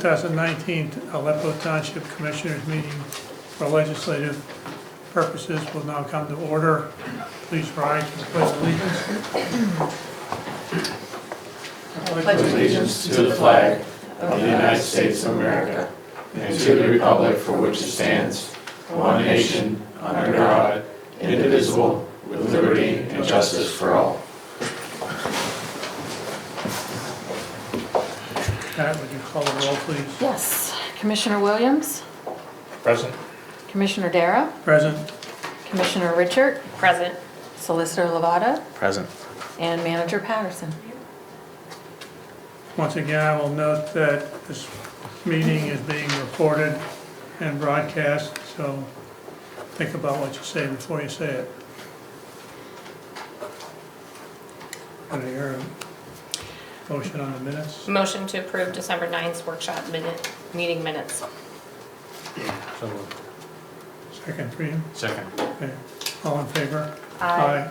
2019 Aleppo Township Commissioners meeting for legislative purposes will now come to order. Please rise for the pledge of allegiance. Pledge allegiance to the flag of the United States of America and to the republic for which it stands, one nation, under God, indivisible, with liberty and justice for all. Pat, would you call the roll, please? Yes. Commissioner Williams, Present. Commissioner Dara, Present. Commissioner Richard, Present. Solicitor Levada, Present. and Manager Patterson. Once again, I will note that this meeting is being recorded and broadcast, so think about what you say before you say it. Want to hear a motion on the minutes? Motion to approve December 9th workshop meeting minutes. So moved. Second for you? Second. Okay. All in favor? Aye.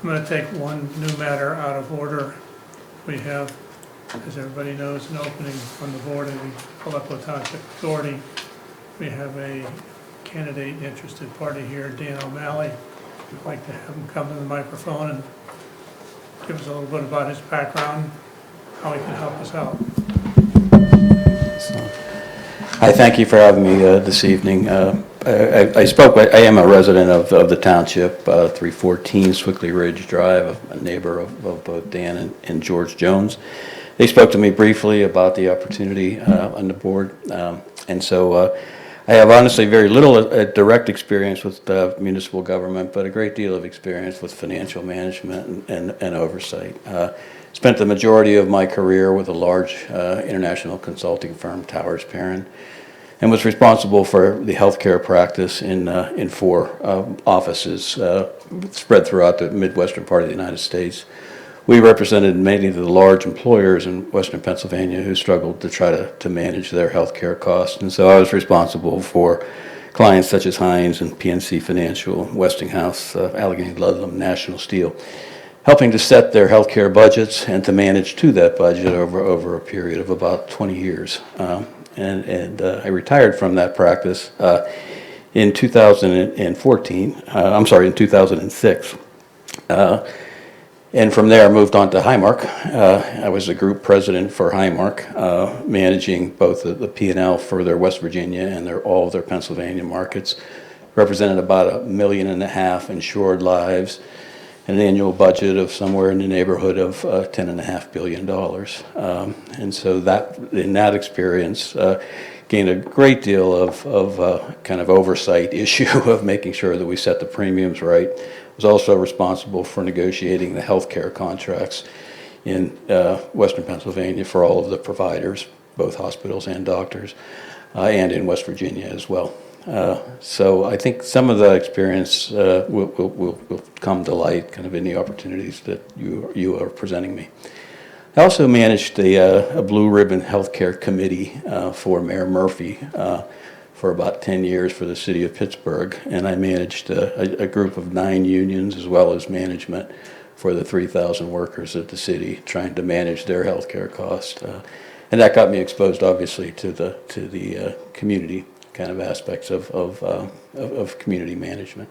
I'm going to take one new matter out of order. We have, as everybody knows, an opening on the board of the Aleppo Township Authority. We have a candidate interested party here, Dan O'Malley. I'd like to have him come to the microphone and give us a little bit about his background, how he can help us out. Hi, thank you for having me this evening. I am a resident of the township, 314 Swickley Ridge Drive, a neighbor of both Dan and George Jones. They spoke to me briefly about the opportunity on the board, and so I have honestly very little direct experience with municipal government, but a great deal of experience with financial management and oversight. Spent the majority of my career with a large international consulting firm, Towers Perrin, and was responsible for the healthcare practice in 4 offices spread throughout the Midwestern part of the United States. We represented many of the large employers in Western Pennsylvania who struggled to try to manage their healthcare costs, and so I was responsible for clients such as Heinz and PNC Financial, Westinghouse, Allegheny Ludlam, National Steel, helping to set their healthcare budgets and to manage to that budget over a period of about 20 years. I retired from that practice in 2014. In 2006. And from there, I moved on to Highmark. I was the group president for Highmark, managing both the P&L for their West Virginia and all of their Pennsylvania markets. Represented about 1.5 million insured lives, an annual budget of somewhere in the neighborhood of $10.5 billion. And so in that experience, gained a great deal of kind of oversight issue of making sure that we set the premiums right. Was also responsible for negotiating the healthcare contracts in Western Pennsylvania for all of the providers, both hospitals and doctors, and in West Virginia as well. So I think some of the experience will come to light kind of in the opportunities that you are presenting me. I also managed a Blue Ribbon Healthcare Committee for Mayor Murphy for about 10 years for the city of Pittsburgh, and I managed a group of 9 unions as well as management for the 3,000 workers at the city, trying to manage their healthcare costs, and that got me exposed, obviously, to the community kind of aspects of community management.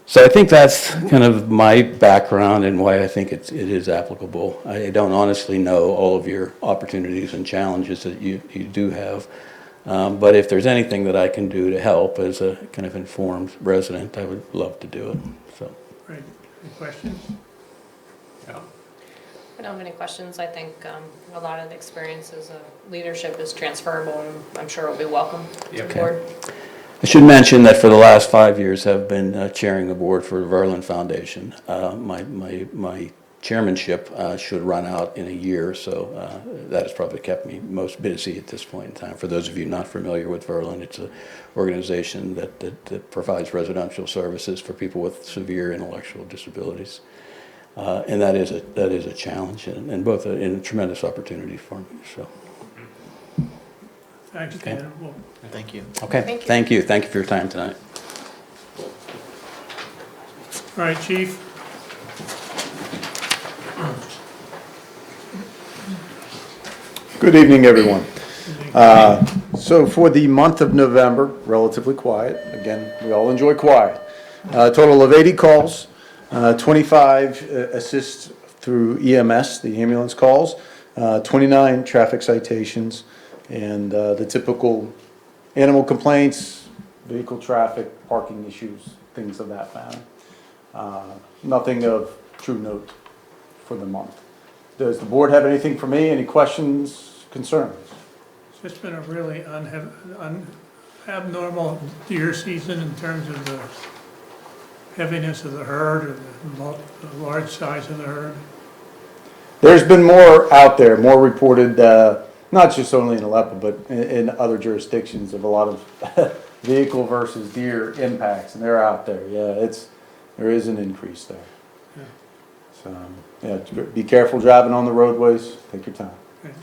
So I think that's kind of my background and why I think it is applicable. I don't honestly know all of your opportunities and challenges that you do have. But if there's anything that I can do to help as a kind of informed resident, I would love to do it. So, Great. Any questions? Yeah. I don't have any questions. I think a lot of the experiences of leadership is transferable, and I'm sure it'll be welcome to the Okay. board. I should mention that for the last 5 years, I've been chairing the board for the Verlin Foundation. My chairmanship should run out in a year, so that has probably kept me most busy at this point in time. For those of you not familiar with Verlin, it's an organization that provides residential services for people with severe intellectual disabilities, and that is a challenge and both a tremendous opportunity for me. So, Thanks, Okay. Dan. Well, Thank you. okay, Thank you. thank you for your time tonight. all right, Chief. Good evening, everyone. So for the month of November, relatively quiet. Again, we all enjoy quiet. Total of 80 calls, 25 assists through EMS, the ambulance calls, 29 traffic citations, and the typical animal complaints, vehicle traffic, parking issues, things of that matter. Nothing of true note for the month. Does the board have anything for me? Any questions, concerns? It's just been a really abnormal deer season in terms of the heaviness of the herd or the large size of the herd. There's been more out there, more reported, not just only in Aleppo, but in other jurisdictions of a lot of vehicle versus deer impacts, and they're out there. Yeah, there is an increase there. Yeah. So, yeah, be careful driving on the roadways. Take your time. Okay.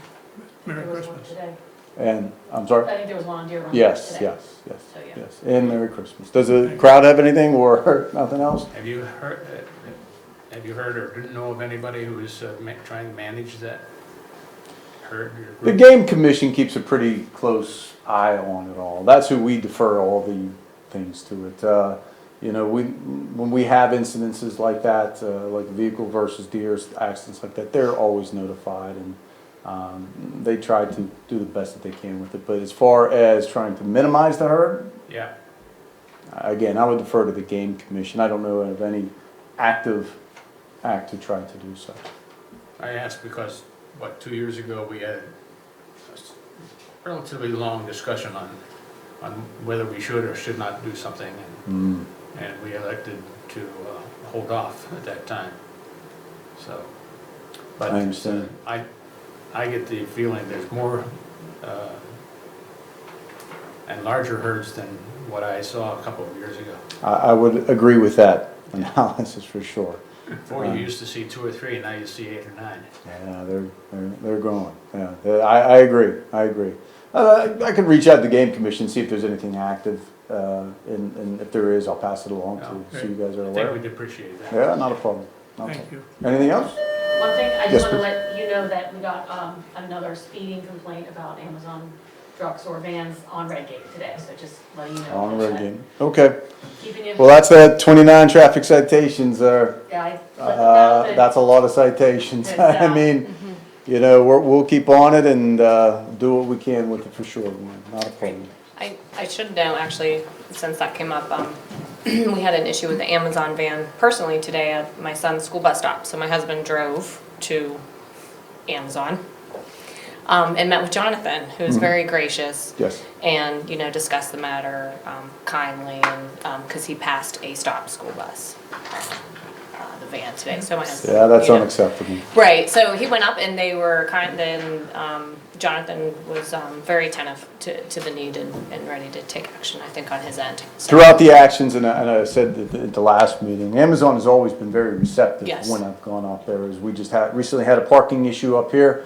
Merry There was one Christmas. today. And, I'm sorry? I think there was one on Deer Run Yes, today. yes, yes, So, yeah. yes. And Merry Christmas. Does the crowd have anything or nothing else? Have you heard or didn't know of anybody who is trying to manage that herd? or The group? Game Commission keeps a pretty close eye on it all. That's who we defer all the things to it. You know, when we have incidences like that, like vehicle versus deer accidents like that, they're always notified, and they try to do the best that they can with it. But as far as trying to minimize the herd, Yeah, again, I would defer to the Game Commission. I don't know of any active act to try to do so. I asked because, 2 years ago, we had a relatively long discussion on whether we should or should not do something, and we elected to hold off at that time. So, but I understand. I get the feeling there's more and larger herds than what I saw a couple of years ago. I would agree with that analysis for sure. Before you used to see 2 or 3, and now you see 8 or 9. Yeah, they're growing. Yeah, I agree. I agree. I could reach out to the Game Commission, see if there's anything active, and if there is, I'll pass it along to so you guys are I think aware. we'd appreciate that. Yeah, not a problem. Not a Thank problem. you. Anything else? One thing, I Yes, just want to please. let you know that we got another speeding complaint about Amazon trucks or vans on Redgate today, so just letting you know. On there's red that. game. Okay. Keeping you. Well, that's that 29 traffic citations there. Yeah, I let them know that That's a lot of citations. It's, I mean, you know, we'll keep on it and do what we can with it for sure. Not a problem. I should know, actually, since that came up, we had an issue with the Amazon van personally today at my son's school bus stop. So my husband drove to Amazon and met with Jonathan, who was very gracious. Yes. And, discussed the matter kindly, and, because he passed a stopped school bus, the van today, so my husband. Yeah, that's you know. unacceptable. Right, so he went up and they were then Jonathan was very attentive to the need and ready to take action, I think, on his end. So- Throughout the actions, and I said at the last meeting, Amazon has always been very receptive Yes. when I've gone up there. As we just recently had a parking issue up here,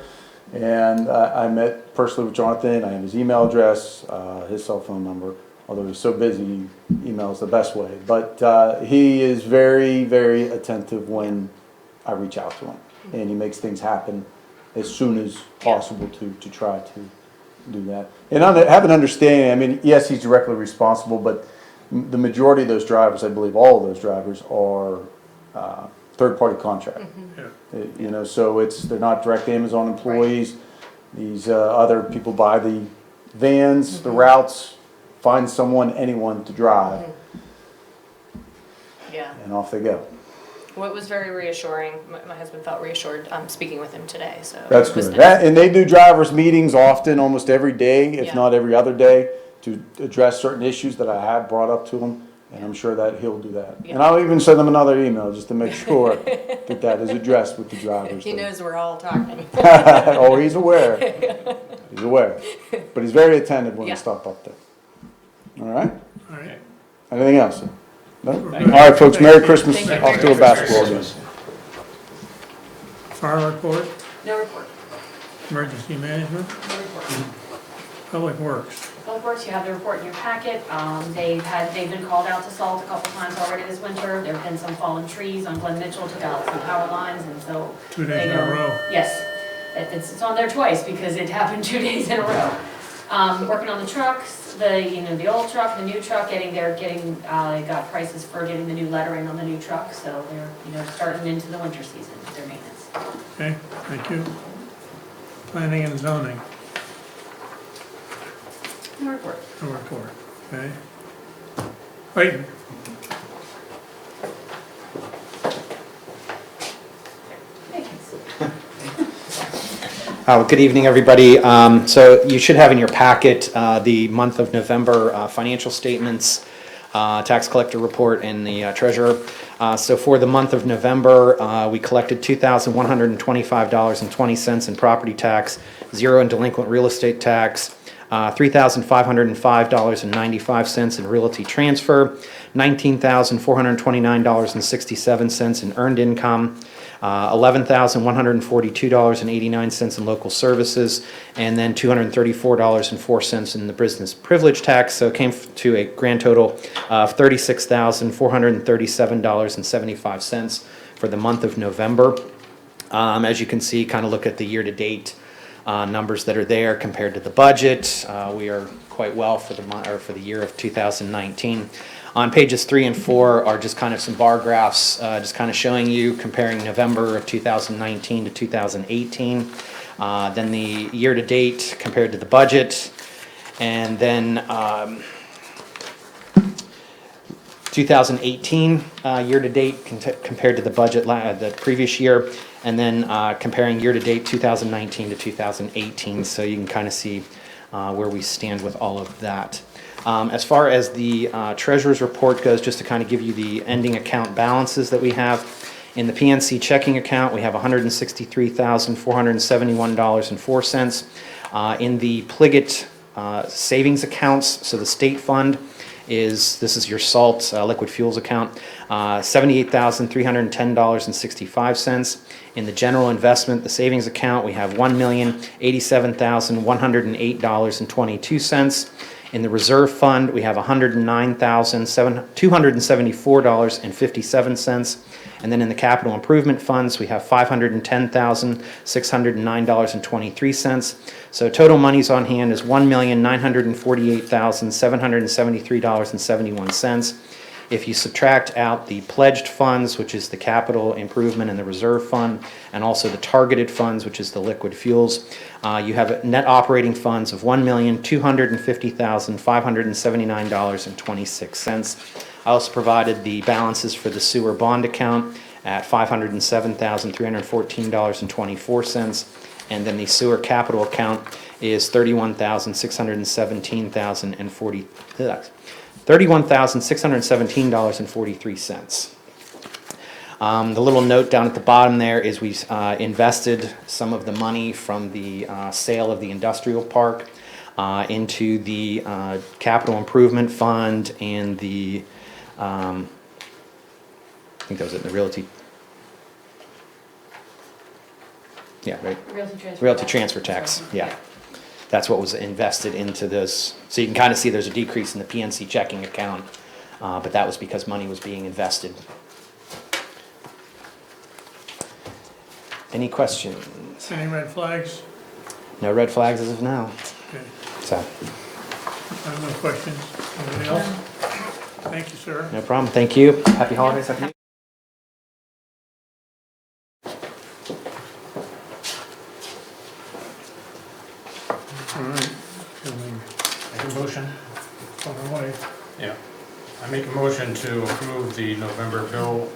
and I met personally with Jonathan. I have his email address, his cell phone number. Although he's so busy, email is the best way. But he is very, very attentive when I reach out to him, and he makes things happen as soon as possible to try to do that. And have an understanding, I mean, yes, he's directly responsible, but the majority of those drivers, I believe all of those drivers, are third-party contract. Yeah. So they're not direct Amazon employees. These other people buy the vans, the routes, find anyone to drive, Yeah. and off they go. Well, it was very reassuring. My husband felt reassured speaking with him today, so. That's it was good. nice. And they do drivers meetings often, almost every day, if Yeah. not every other day, to address certain issues that I have brought up to him, and I'm sure that he'll do that. And I'll even send them another email just to make sure that is addressed with the drivers. He knows we're all talking. Oh, he's aware. He's aware. But he's very attentive when Yeah. we stop up there. All right? All right. Anything else? No? All Thank you. right, folks, Merry Christmas. Thank you. Off to a basketball game. Fire report, No report. emergency management, No report. public works. Public Works, you have the report in your packet. They've been called out to salt a couple times already this winter. There've been some fallen trees on Glen Mitchell, took out some power lines, and so. 2 days they in a know- row. Yes. it's on there twice because it happened 2 days in a row. Working on the trucks, the old truck, the new truck, they got prices for getting the new lettering on the new truck, so they're, starting into the winter season with their maintenance. Okay, thank you. Planning and zoning, Work. no report, okay? Wait, Good evening, everybody. So you should have in your packet the month of November financial statements, tax collector report, and the treasurer. So for the month of November, we collected $2,125.20 in property tax, 0 in delinquent real estate tax, $3,505.95 in realty transfer, $19,429.67 in earned income, $11,142.89 in local services, and then $234.04 in the business privilege tax. So it came to a grand total of $36,437.75 for the month of November. As you can see, kind of look at the year-to-date numbers that are there compared to the budget. We are quite well for the year of 2019. On pages 3 and 4 are just kind of some bar graphs, just kind of showing you comparing November of 2019 to 2018. Then the year-to-date compared to the budget, and then 2018 year-to-date compared to the budget the previous year, and then comparing year-to-date 2019 to 2018, so you can kind of see where we stand with all of that. As far as the treasurer's report goes, just to kind of give you the ending account balances that we have. In the PNC checking account, we have $163,471.04. In the Pliget savings accounts, so the state fund, this is your salt liquid fuels account, $78,310.65. In the general investment, the savings account, we have $1,087,108.22. In the reserve fund, we have $109,274.57. And then in the capital improvement funds, we have $510,609.23. So total monies on hand is $1,948,773.71. If you subtract out the pledged funds, which is the capital improvement and the reserve fund, and also the targeted funds, which is the liquid fuels, you have net operating funds of $1,250,579.26. I also provided the balances for the sewer bond account at $507,314.24, and then the sewer capital account is $31,617.43. The little note down at the bottom there is we invested some of the money from the sale of the industrial park into the capital improvement fund and the I think that was it, the realty. Yeah, right. Realty transfer tax, yeah. That's what was invested into this. So you can kind of see there's a decrease in the PNC checking account, but that was because money was being invested. Any questions? any red flags? No red flags as of now. Okay, So, I have no questions. Anybody else? Thank you, sir. no problem. Thank you. Happy holidays. Happy New Year. All right. Can we Make a motion? go away? Yeah. I make a motion to approve the November bill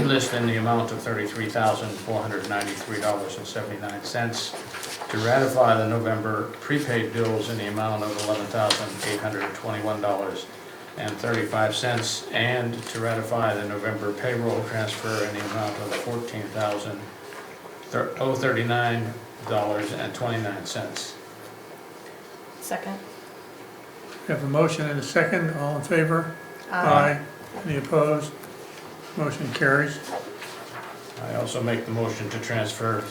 list in the amount of $33,493.79, to ratify the November prepaid bills in the amount of $11,821.35, and to ratify the November payroll transfer in the amount of $14,039.29. Second. We have a motion and a second, all in favor? Aye. Any opposed? Motion carries. I also make the motion to transfer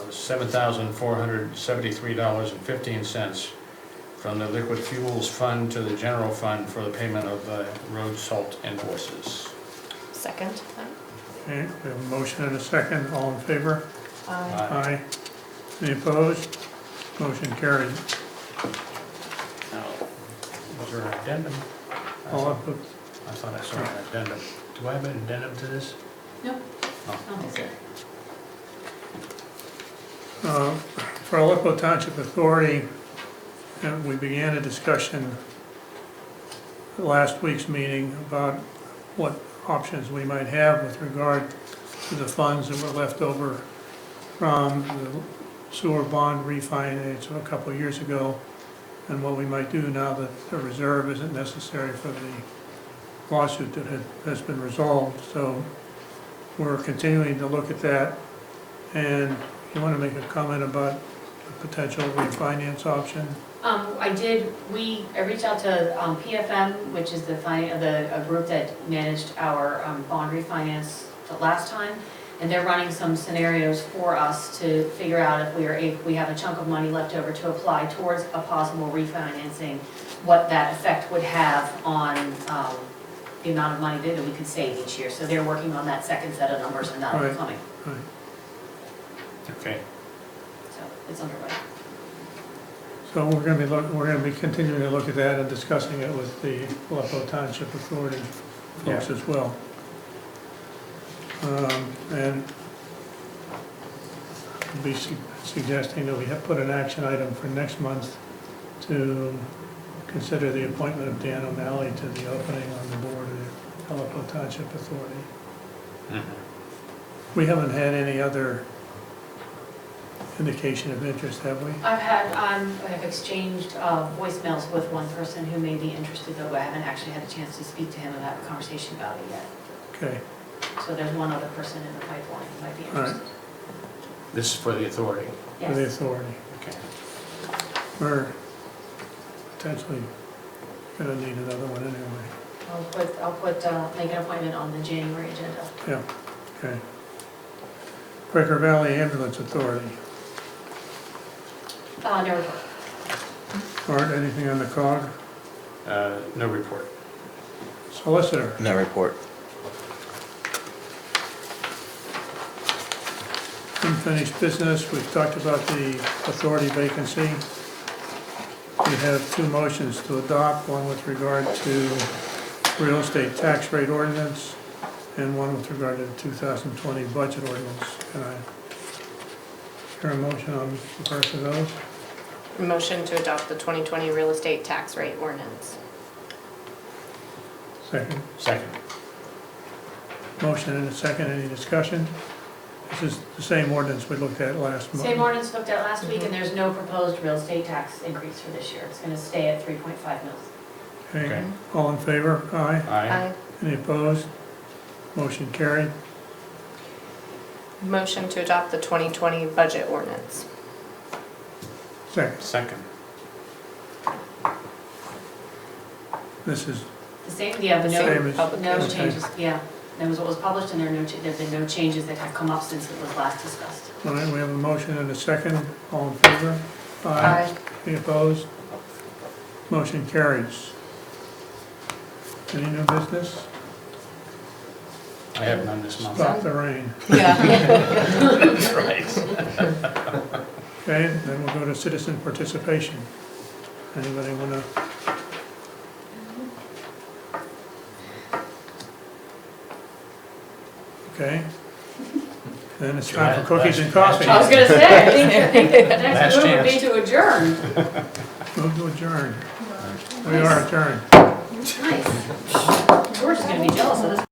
$7,473.15 from the liquid fuels fund to the general fund for the payment of the road salt invoices. Second. Okay, we have a motion and a second, all in favor? Aye. Aye. Any opposed? Motion carried. Now, was there an addendum? All up, I thought I saw an addendum. Do I have an addendum to this? Nope. Oh, I don't think so. For Aleppo Township Authority, we began a discussion at last week's meeting about what options we might have with regard to the funds that were left over from the sewer bond refinance of a couple of years ago, and what we might do now that the reserve isn't necessary for the lawsuit that has been resolved. So we're continuing to look at that. And you want to make a comment about the potential refinance option? I reached out to PFM, which is a group that managed our bond refinance the last time, and they're running some scenarios for us to figure out if we have a chunk of money left over to apply towards a possible refinancing, what that effect would have on the amount of money that we could save each year. So they're working on that second set of numbers, and that'll be Right. coming. Right. okay. So it's underway. So we're going to be continuing to look at that and discussing it with the Aleppo Township Authority folks as well. And I'll be suggesting that we have put an action item for next month to consider the appointment of Dan O'Malley to the opening on the board of the Aleppo Township Authority. We haven't had any other indication of interest, have we? I've exchanged voicemails with one person who may be interested, though I haven't actually had a chance to speak to him and have a conversation about it yet. Okay, So there's one other person in the pipeline who might be all right, interested. This is for the authority. for the Yes. authority. Okay. We're potentially gonna need another one anyway. Make an appointment on the January agenda. Yeah, okay. Quaker Valley Ambulance Authority. No report. Art, anything on the COG? No report. Solicitor. No report. Unfinished business, we've talked about the authority vacancy. We have two motions to adopt, one with regard to real estate tax rate ordinance and one with regard to the 2020 budget ordinance. Can I hear a motion on the first of those? Motion to adopt the 2020 real estate tax rate ordinance. Second. Second. Motion and a second, any discussion? This is the same ordinance we looked at last month. Same ordinance looked at last week, and there's no proposed real estate tax increase for this year. It's going to stay at 3.5 mils. Okay, all in favor? Aye. Aye. Any opposed? Motion carried. Motion to adopt the 2020 budget ordinance. Second. Second. This is The same, yeah, but same as. no okay. changes, yeah. That was what was published, and there've been no changes that have come up since it was last discussed. All right, we have a motion and a second. All in favor? Any opposed? Motion carries. Any new business? I have none this month. Stop the rain. Yeah. Right. Okay, then we'll go to citizen participation. Anybody want to? Okay. Then it's time for cookies and coffee. I was gonna say, I think the next Last move would be chance. to adjourn. Move to adjourn. We are adjourned. Nice. George is gonna be jealous of this.